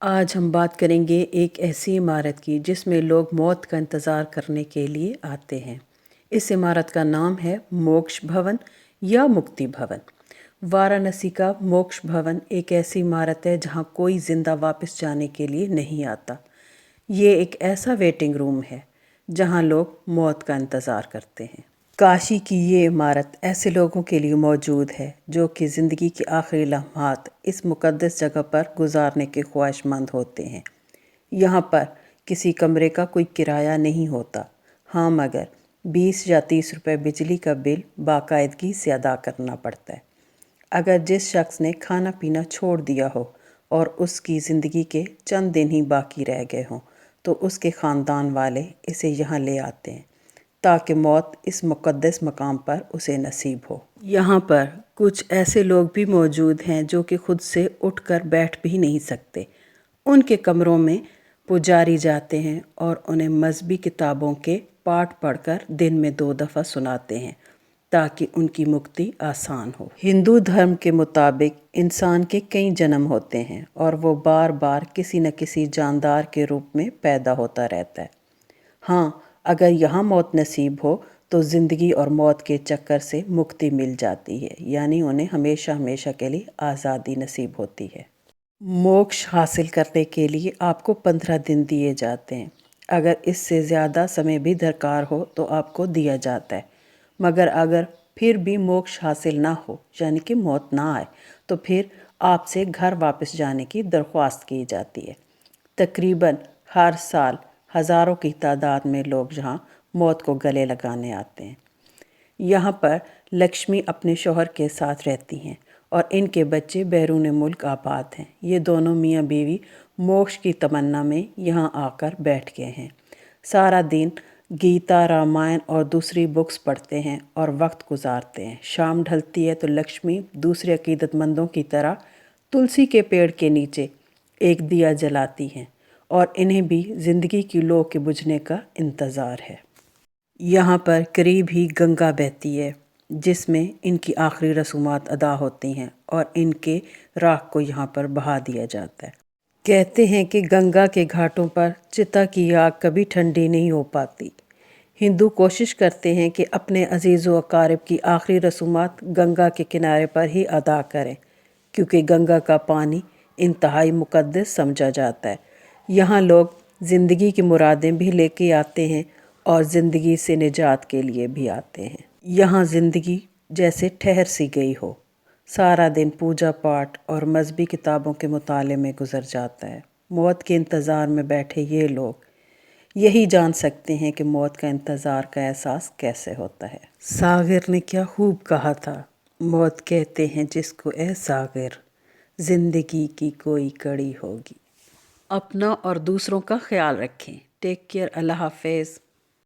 آج ہم بات کریں گے ایک ایسی عمارت کی جس میں لوگ موت کا انتظار کرنے کے لیے آتے ہیں۔ اس عمارت کا نام ہے موکش بھون یا مکتی بھون۔ وارانسی کا موکش بھون ایک ایسی عمارت ہے جہاں کوئی زندہ واپس جانے کے لیے نہیں آتا۔ یہ ایک ایسا ویٹنگ روم ہے جہاں لوگ موت کا انتظار کرتے ہیں۔ کاشی کی یہ عمارت ایسے لوگوں کے لیے موجود ہے جو کہ زندگی کے آخری لمحات اس مقدس جگہ پر گزارنے کے خواہش مند ہوتے ہیں۔ یہاں پر کسی کمرے کا کوئی کرایہ نہیں ہوتا، ہاں مگر 20 یا 30 روپے بجلی کا بل باقاعدگی سے ادا کرنا پڑتا ہے۔ اگر جس شخص نے کھانا پینا چھوڑ دیا ہو اور اس کی زندگی کے چند دن ہی باقی رہ گئے ہوں تو اس کے خاندان والے اسے یہاں لے آتے ہیں تاکہ موت اس مقدس مقام پر اسے نصیب ہو۔ یہاں پر کچھ ایسے لوگ بھی موجود ہیں جو کہ خود سے اٹھ کر بیٹھ بھی نہیں سکتے۔ ان کے کمروں میں پجاری جاتے ہیں اور انہیں مذہبی کتابوں کے پاٹھ پڑھ کر دن میں 2 دفعہ سناتے ہیں تاکہ ان کی مکتی آسان ہو۔ ہندو دھرم کے مطابق انسان کے کئی جنم ہوتے ہیں اور وہ بار بار کسی نہ کسی جاندار کے روپ میں پیدا ہوتا رہتا ہے۔ ہاں، اگر یہاں موت نصیب ہو تو زندگی اور موت کے چکر سے مکتی مل جاتی ہے، یعنی انہیں ہمیشہ ہمیشہ کے لیے آزادی نصیب ہوتی ہے۔ موکش حاصل کرنے کے لیے آپ کو 15 دن دیے جاتے ہیں۔ اگر اس سے زیادہ سمے بھی درکار ہو تو آپ کو دیا جاتا ہے، مگر اگر پھر بھی موکش حاصل نہ ہو یعنی کہ موت نہ آئے تو پھر آپ سے گھر واپس جانے کی درخواست کی جاتی ہے۔ تقریباً ہر سال ہزاروں کی تعداد میں لوگ یہاں موت کو گلے لگانے آتے ہیں۔ یہاں پر لکشمی اپنے شوہر کے ساتھ رہتی ہیں اور ان کے بچے بیرون ملک آباد ہیں۔ یہ دونوں میاں بیوی موکش کی تمنا میں یہاں آ کر بیٹھ گئے ہیں۔ سارا دن گیتا، رامائن اور دوسری بکس پڑھتے ہیں اور وقت گزارتے ہیں۔ شام ڈھلتی ہے تو لکشمی دوسرے عقیدت مندوں کی طرح تلسی کے پیڑ کے نیچے ایک دیا جلاتی ہیں اور انہیں بھی زندگی کی لو کے بجھنے کا انتظار ہے۔ یہاں پر قریب ہی گنگا بہتی ہے جس میں ان کی آخری رسومات ادا ہوتی ہیں اور ان کے راکھ کو یہاں پر بہا دیا جاتا ہے۔ کہتے ہیں کہ گنگا کے گھاٹوں پر چتا کی آگ کبھی ٹھنڈی نہیں ہو پاتی۔ ہندو کوشش کرتے ہیں کہ اپنے عزیز و اقارب کی آخری رسومات گنگا کے کنارے پر ہی ادا کریں کیونکہ گنگا کا پانی انتہائی مقدس سمجھا جاتا ہے۔ یہاں لوگ زندگی کی مرادیں بھی لے کے آتے ہیں اور زندگی سے نجات کے لیے بھی آتے ہیں۔ یہاں زندگی جیسے ٹھہر سی گئی ہو۔ سارا دن پوجا پاٹ اور مذہبی کتابوں کے مطالعے میں گزر جاتا ہے۔ موت کے انتظار میں بیٹھے یہ لوگ یہی جان سکتے ہیں کہ موت کا انتظار کا احساس کیسے ہوتا ہے۔ ساغر نے کیا خوب کہا تھا، موت کہتے ہیں جس کو اے ساغر، زندگی کی کوئی کڑی ہوگی۔ اپنا اور دوسروں کا خیال رکھیں۔ Take care. اللہ حافظ۔